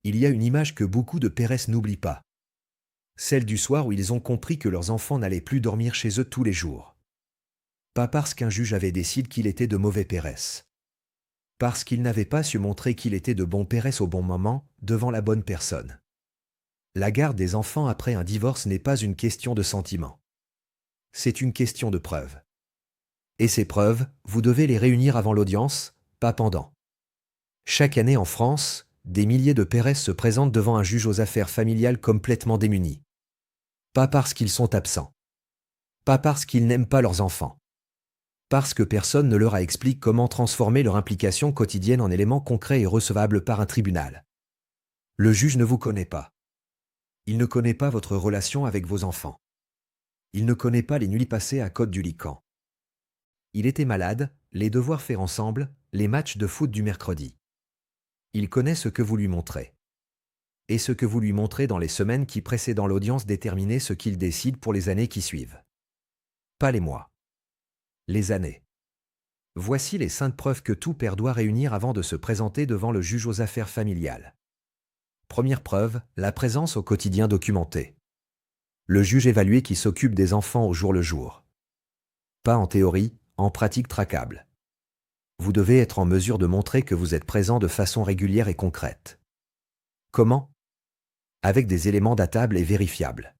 Il y a une image que beaucoup de pères n'oublient pas. Celle du soir où ils ont compris que leurs enfants n'allaient plus dormir chez eux tous les jours. Pas parce qu'un juge avait décidé qu'il était de mauvais pères. Parce qu'il n'avait pas su montrer qu'il était de bons pères au bon moment, devant la bonne personne. La garde des enfants après un divorce n'est pas une question de sentiment. C'est une question de preuves. Et ces preuves, vous devez les réunir avant l'audience, pas pendant. Chaque année en France, des milliers de pères se présentent devant un juge aux affaires familiales complètement démunis. Pas parce qu'ils sont absents. Pas parce qu'ils n'aiment pas leurs enfants. Parce que personne ne leur a expliqué comment transformer leur implication quotidienne en éléments concrets et recevables par un tribunal. Le juge ne vous connaît pas. Il ne connaît pas votre relation avec vos enfants. Il ne connaît pas les nuits passées à Côte du Lican. Il était malade, les devoirs faits ensemble, les matchs de foot du mercredi. Il connaît ce que vous lui montrez. Et ce que vous lui montrez dans les semaines qui précèdent l'audience déterminer ce qu'il décide pour les années qui suivent. Pas les mois. Les années. Voici les 5 preuves que tout père doit réunir avant de se présenter devant le juge aux affaires familiales. Première preuve, la présence au quotidien documentée. Le juge évalué qui s'occupe des enfants au jour le jour. Pas en théorie, en pratique traquable. Vous devez être en mesure de montrer que vous êtes présent de façon régulière et concrète. Comment ? Avec des éléments datables et vérifiables.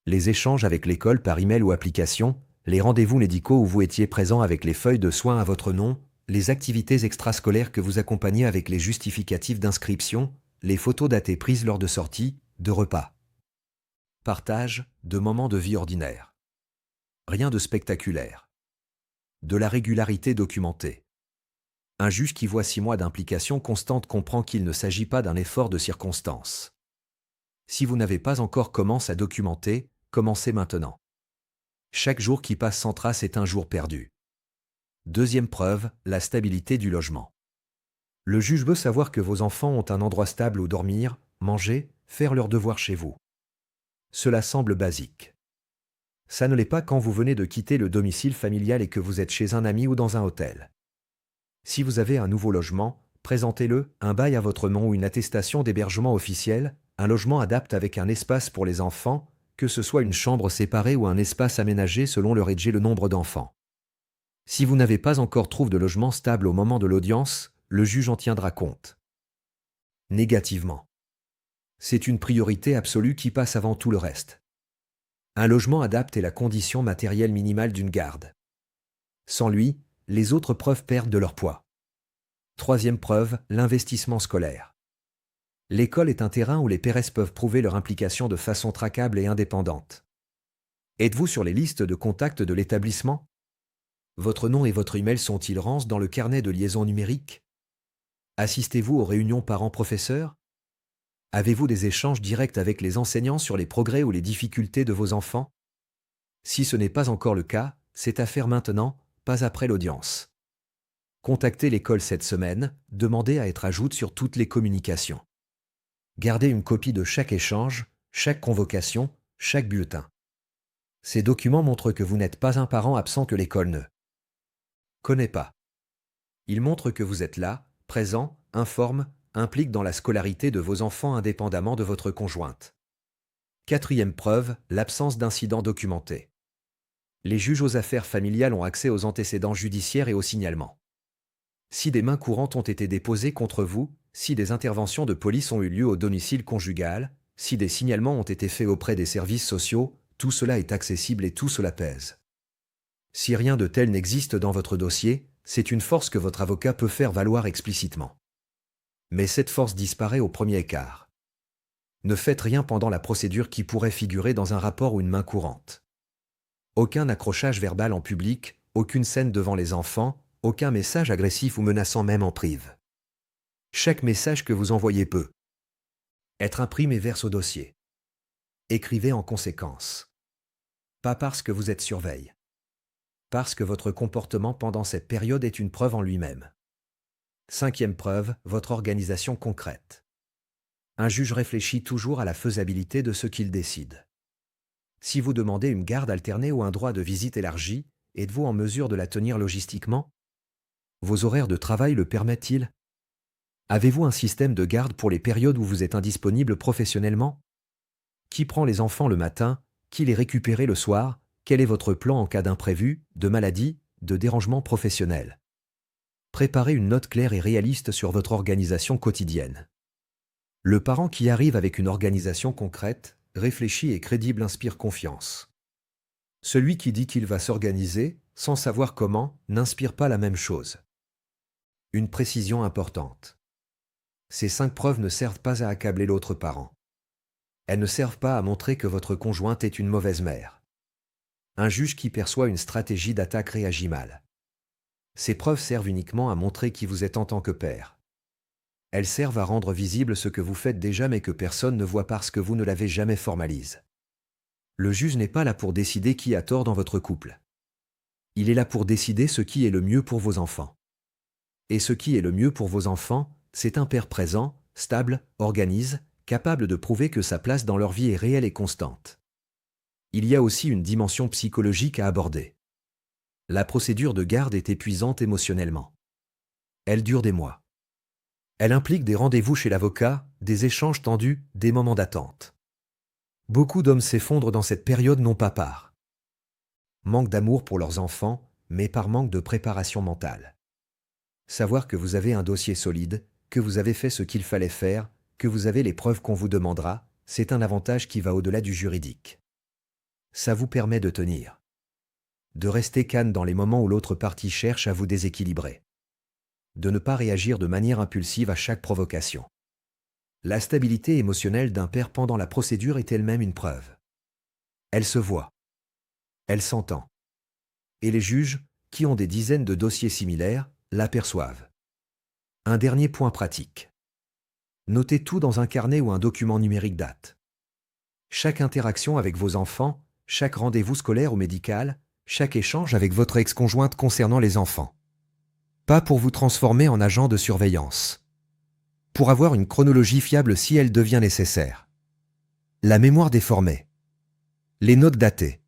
Les échanges avec l'école par email ou application, les rendez-vous médicaux où vous étiez présent avec les feuilles de soins à votre nom, les activités extrascolaires que vous accompagnez avec les justificatifs d'inscription, les photos datées prises lors de sorties, de repas. Partage, de moments de vie ordinaire. Rien de spectaculaire. De la régularité documentée. Un juge qui voit 6 mois d'implication constante comprend qu'il ne s'agit pas d'un effort de circonstance. Si vous n'avez pas encore commencé à documenter, commencez maintenant. Chaque jour qui passe sans trace est un jour perdu. Deuxième preuve, la stabilité du logement. Le juge veut savoir que vos enfants ont un endroit stable où dormir, manger, faire leurs devoirs chez vous. Cela semble basique. Ça ne l'est pas quand vous venez de quitter le domicile familial et que vous êtes chez un ami ou dans un hôtel. Si vous avez un nouveau logement, présentez-le, un bail à votre nom ou une attestation d'hébergement officiel, un logement adapté avec un espace pour les enfants, que ce soit une chambre séparée ou un espace aménagé selon le régime et le nombre d'enfants. Si vous n'avez pas encore trouvé de logement stable au moment de l'audience, le juge en tiendra compte. Négativement. C'est une priorité absolue qui passe avant tout le reste. Un logement adapté est la condition matérielle minimale d'une garde. Sans lui, les autres preuves perdent de leur poids. Troisième preuve, l'investissement scolaire. L'école est un terrain où les pères peuvent prouver leur implication de façon traquable et indépendante. Êtes-vous sur les listes de contacts de l'établissement ? Votre nom et votre email sont-ils rances dans le carnet de liaison numérique ? Assistez-vous aux réunions parents-professeurs ? Avez-vous des échanges directs avec les enseignants sur les progrès ou les difficultés de vos enfants ? Si ce n'est pas encore le cas, c'est à faire maintenant, pas après l'audience. Contactez l'école cette semaine, demandez à être ajoutée sur toutes les communications. Gardez une copie de chaque échange, chaque convocation, chaque bulletin. Ces documents montrent que vous n'êtes pas un parent absent que l'école ne connaît pas. Ils montrent que vous êtes là, présent, informe, implique dans la scolarité de vos enfants indépendamment de votre conjointe. Quatrième preuve, l'absence d'incidents documentés. Les juges aux affaires familiales ont accès aux antécédents judiciaires et aux signalements. Si des mains courantes ont été déposées contre vous, si des interventions de police ont eu lieu au domicile conjugal, si des signalements ont été faits auprès des services sociaux, tout cela est accessible et tout cela pèse. Si rien de tel n'existe dans votre dossier, c'est une force que votre avocat peut faire valoir explicitement. Mais cette force disparaît au premier écart. Ne faites rien pendant la procédure qui pourrait figurer dans un rapport ou une main courante. Aucun accrochage verbal en public, aucune scène devant les enfants, aucun message agressif ou menaçant même en prive. Chaque message que vous envoyez peut être imprimé et verse au dossier. Écrivez en conséquence. Pas parce que vous êtes surveillé. Parce que votre comportement pendant cette période est une preuve en lui-même. Cinquième preuve, votre organisation concrète. Un juge réfléchit toujours à la faisabilité de ce qu'il décide. Si vous demandez une garde alternée ou un droit de visite élargi, êtes-vous en mesure de la tenir logistiquement ? Vos horaires de travail le permettent-ils ? Avez-vous un système de garde pour les périodes où vous êtes indisponible professionnellement? Qui prend les enfants le matin? Qui les récupère le soir? Quel est votre plan en cas d'imprévu, de maladie, de dérangement professionnel? Préparez une note claire et réaliste sur votre organisation quotidienne. Le parent qui arrive avec une organisation concrète, réfléchie et crédible inspire confiance. Celui qui dit qu'il va s'organiser, sans savoir comment, n'inspire pas la même chose. Une précision importante. Ces 5 preuves ne servent pas à accabler l'autre parent. Elles ne servent pas à montrer que votre conjointe est une mauvaise mère. Un juge qui perçoit une stratégie d'attaque réagit mal. Ces preuves servent uniquement à montrer qui vous êtes en tant que père. Elles servent à rendre visible ce que vous faites déjà mais que personne ne voit parce que vous ne l'avez jamais formalise. Le juge n'est pas là pour décider qui a tort dans votre couple. Il est là pour décider ce qui est le mieux pour vos enfants. Et ce qui est le mieux pour vos enfants, c'est un père présent, stable, organise, capable de prouver que sa place dans leur vie est réelle et constante. Il y a aussi une dimension psychologique à aborder. La procédure de garde est épuisante émotionnellement. Elle dure des mois. Elle implique des rendez-vous chez l'avocat, des échanges tendus, des moments d'attente. Beaucoup d'hommes s'effondrent dans cette période non pas par manque d'amour pour leurs enfants, mais par manque de préparation mentale. Savoir que vous avez un dossier solide, que vous avez fait ce qu'il fallait faire, que vous avez les preuves qu'on vous demandera, c'est un avantage qui va au-delà du juridique. Ça vous permet de tenir. De rester calme dans les moments où l'autre partie cherche à vous déséquilibrer. De ne pas réagir de manière impulsive à chaque provocation. La stabilité émotionnelle d'un père pendant la procédure est elle-même une preuve. Elle se voit. Elle s'entend. Et les juges, qui ont des dizaines de dossiers similaires, l'aperçoivent. Un dernier point pratique. Notez tout dans un carnet ou un document numérique date. Chaque interaction avec vos enfants, chaque rendez-vous scolaire ou médical, chaque échange avec votre ex-conjointe concernant les enfants. Pas pour vous transformer en agent de surveillance. Pour avoir une chronologie fiable si elle devient nécessaire. La mémoire déformée. Les notes datées.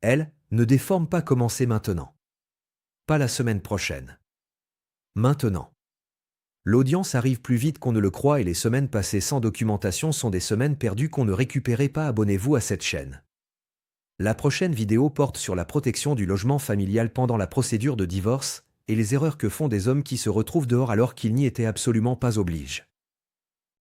Elles ne déforment pas commencer maintenant. Pas la semaine prochaine. Maintenant. L'audience arrive plus vite qu'on ne le croit et les semaines passées sans documentation sont des semaines perdues qu'on ne récupérait pas. Abonnez-vous à cette chaîne. La prochaine vidéo porte sur la protection du logement familial pendant la procédure de divorce et les erreurs que font des hommes qui se retrouvent dehors alors qu'ils n'y étaient absolument pas obligés.